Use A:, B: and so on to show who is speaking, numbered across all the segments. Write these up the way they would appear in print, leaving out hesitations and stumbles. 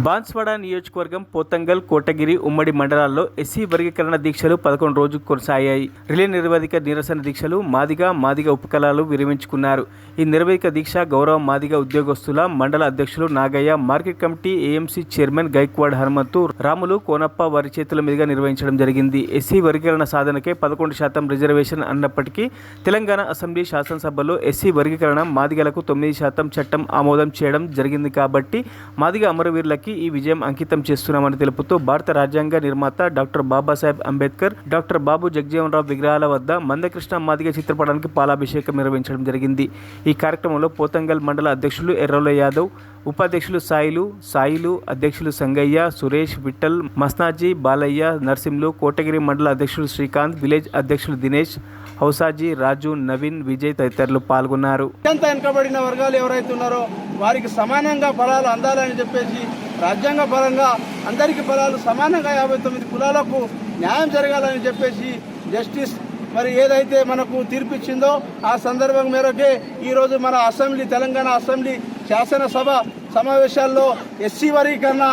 A: బాన్స్వాడ నియోజకవర్గం పోతంగల్, కోటగిరి ఉమ్మడి మండలాల్లో ఎస్సీ వర్గీకరణ దీక్షలు 11 రోజులు కొనసాగాయి. రిలే నిరవధిక నిరసన దీక్షలు మాదిగ ఉపకులాలు విరమించుకున్నారు. ఈ నిరవధిక దీక్ష గౌరవ మాదిగ ఉద్యోగస్తుల మండల అధ్యక్షులు Nagaiah, market committee AMC chairman Gaikwad Hanumanthu, Ramulu, Konappa వారి చేతుల మీదుగా నిర్వహించడం జరిగింది. ఎస్సీ వర్గీకరణ సాధనకే 11% రిజర్వేషన్ అన్నప్పటికీ తెలంగాణ అసెంబ్లీ శాసనసభలో ఎస్సీ వర్గీకరణ మాదిగలకు 9% చట్టం ఆమోదం చేయడం జరిగింది. కాబట్టి మాదిగ అమరవీరులకు ఈ విజయం అంకితం చేస్తున్నామని తెలుపుతూ భారత రాజ్యాంగ నిర్మాత డాక్టర్ బాబాసాహెబ్ అంబేద్కర్, డాక్టర్ బాబు జగజీవన్ రావు విగ్రహాల వద్ద మందకృష్ణ మాదిగ చిత్రపటానికి పాలాభిషేకం నిర్వహించడం జరిగింది. ఈ కార్యక్రమంలో పోతంగల్ మండల అధ్యక్షులు ఎర్రోల యాదవ్, ఉపాధ్యక్షులు సాయిలు, అధ్యక్షులు సంగయ్య, సురేష్, విఠల్, మస్నాజీ, బాలయ్య, నర్సింలు, కోటగిరి మండల అధ్యక్షులు శ్రీకాంత్, విలేజ్ అధ్యక్షులు దినేష్, హౌసాజీ, రాజు, నవీన్, విజయ్ తదితరులు పాల్గొన్నారు.
B: వెనుకబడిన వర్గాలు ఎవరైతే ఉన్నారో వారికి సమానంగా ఫలాలు అందాలని చెప్పేసి రాజ్యాంగ పరంగా అందరికీ ఫలాలు సమానంగా 59 కులాలకు న్యాయం జరగాలని చెప్పేసి జస్టిస్ మరి ఏదైతే మనకు తీర్పిచ్చిందో ఆ సందర్భం మేరకే ఈరోజు మన అసెంబ్లీ, తెలంగాణ అసెంబ్లీ శాసనసభ సమావేశాల్లో ఎస్సీ వర్గీకరణ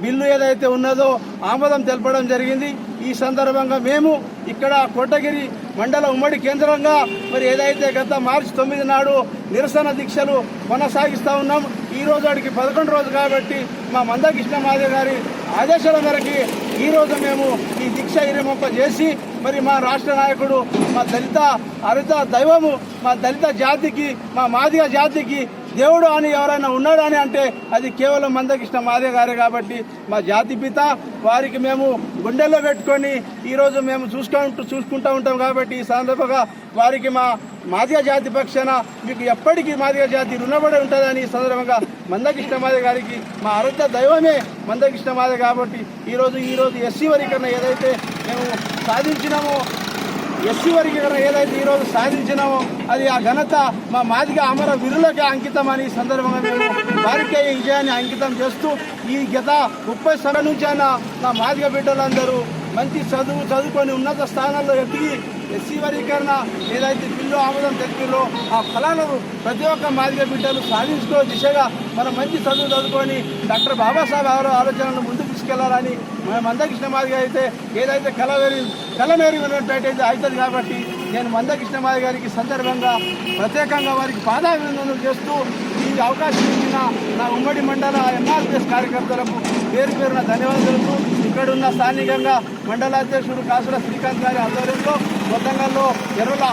B: బిల్లు ఏదైతే ఉన్నదో ఆమోదం తెలపడం జరిగింది. ఈ సందర్భంగా మేము ఇక్కడ కోటగిరి మండల ఉమ్మడి కేంద్రంగా మరి ఏదైతే గత మార్చి 9 నాడు నిరసన దీక్షలు కొనసాగిస్తూ ఉన్నాం. ఈ రోజు వాడికి 11 రోజు కాబట్టి మా మందకృష్ణ మాదిగ గారి ఆదేశాల మేరకు ఈరోజు మేము ఈ దీక్ష విరమింపజేసి మరి మా రాష్ట్ర నాయకుడు, మా దళిత హరిత దైవము, మా దళిత జాతికి, మా మాదిగ జాతికి దేవుడు అని ఎవరైనా ఉన్నాడు అని అంటే అది కేవలం మందకృష్ణ మాదిగ గారే. కాబట్టి మా జాతి పిత వారికి మేము గుండెల్లో పెట్టుకొని ఈరోజు మేము చూసుకుంటూ ఉంటాం. కాబట్టి ఈ సందర్భంగా వారికి మా మాదిగ జాతి పక్షాన మీకు ఎప్పటికీ మాదిగ జాతి రుణపడి ఉంటుందని ఈ సందర్భంగా మందకృష్ణ మాదిగ గారికి మా ఆరాధ్య దైవమే మందకృష్ణ మాదిగ. కాబట్టి ఈరోజు ఎస్సీ వర్గీకరణ ఏదైతే మేము సాధించినామో, ఎస్సీ వర్గీకరణ ఏదైతే ఈరోజు సాధించినామో అది ఆ ఘనత మా మాదిగ అమర వీరులకే అంకితం అని సందర్భంగా మేము వారికే ఈ విజయాన్ని అంకితం చేస్తూ ఈ గత 30 సంవత్సరాల నుంచి అయినా నా మాదిగ బిడ్డలందరూ మంచి చదువుకొని ఉన్నత స్థానాల్లో ఎదిగి ఎస్సీ వర్గీకరణ ఏదైతే బిల్లు ఆమోదం తెలిపిలో ఆ ఫలాలను ప్రతి ఒక్క మాదిగ బిడ్డలు సాధించుకో దిశగా మనం మంచి చదువుకొని డాక్టర్ బాబాసాహెబ్ ఆలోచనలను ముందుకు తీసుకెళ్లాలని మన మందకృష్ణ మాదిగ అయితే ఏదైతే కలమేరి విన్నట్టయితే అవుతుంది. కాబట్టి నేను మందకృష్ణ మాదిగ గారికి సందర్భంగా ప్రత్యేకంగా వారికి పాదాభివందనలు చేస్తూ ఈ అవకాశం ఇచ్చిన నా ఉమ్మడి మండల ఎంఆర్పిఎస్ కార్యకర్తలకు పేరున ధన్యవాదాలు. ఇక్కడున్న స్థానికంగా మండలాధ్యక్షుడు కాసుల శ్రీకాంత్ గారి ఆధ్వర్యంలో, కొత్తగల్లో ఎర్రల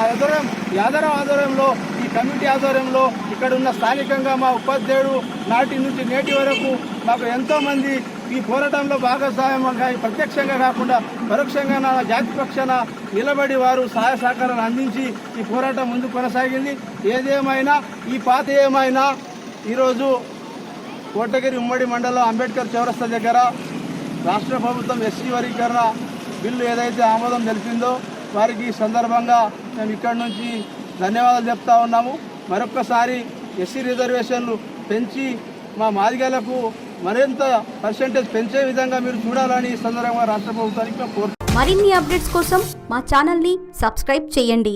B: యాదరావు ఆధ్వర్యంలో, ఈ కమిటీ ఆధ్వర్యంలో ఇక్కడున్న స్థానికంగా మా ఉపాధ్యాయుడు నాటి నుంచి నేటి వరకు మాకు ఎంతోమంది ఈ పోరాటంలో భాగస్వామ్యంగా ప్రత్యక్షంగా కాకుండా పరోక్షంగా నా జాతి పక్షాన నిలబడి వారు సహాయ సహకారాలు అందించి ఈ పోరాటం ముందు కొనసాగింది. ఏదేమైనా ఈ పాత ఏమైనా ఈరోజు కోటగిరి ఉమ్మడి మండలం అంబేద్కర్ చౌరస్తా దగ్గర రాష్ట్ర ప్రభుత్వం ఎస్సీ వర్గీకరణ బిల్లు ఏదైతే ఆమోదం తెలిపిందో వారికి ఈ సందర్భంగా మేము ఇక్కడి నుంచి ధన్యవాదాలు చెప్తా ఉన్నాము. మరొక్కసారి ఎస్సీ రిజర్వేషన్లు పెంచి మా మాదిగలకు మరింత పర్సెంటేజ్ పెంచే విధంగా మీరు చూడాలని ఈ సందర్భంగా రాష్ట్ర ప్రభుత్వానికి కోరుతున్నాం.
C: మరిన్ని అప్డేట్స్ కోసం మా ఛానల్ని సబ్స్క్రైబ్ చేయండి.